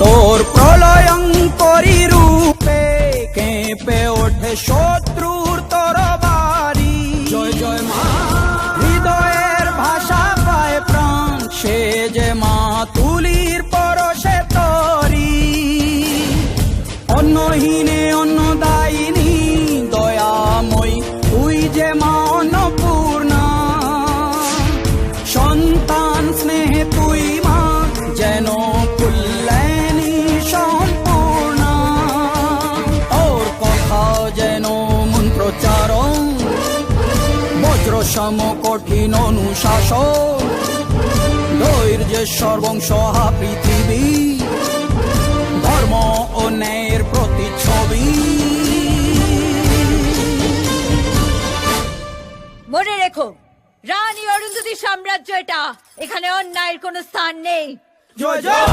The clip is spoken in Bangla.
তোর প্রলয়ঙ্করী রূপে কেঁপে ওঠে শত্রুর তরবারি। জয় জয় মা, হৃদয়ের ভাষা পায় প্রাণ, সে যে মা তুলির পরশে তরি। অন্নহীনে অন্নদায়িনী দয়াময়ী, তুই যে মা অন্নপূর্ণা। সন্তান স্নেহে তুই মা যেন কল্যাণী সম্পূর্ণা। তোর কথা যেন মন্ত্রোচ্চারণ, বজ্র সম কঠিন অনুশাসন। ধৈর্যের সর্বংসহা পৃথিবী, ধর্ম ও ন্যায়ের প্রতিচ্ছবি। মনে রেখো, রানী অরুন্ধতী সাম্রাজ্য এটা, এখানে অন্যায়ের কোনো স্থান নেই। জয় জয়।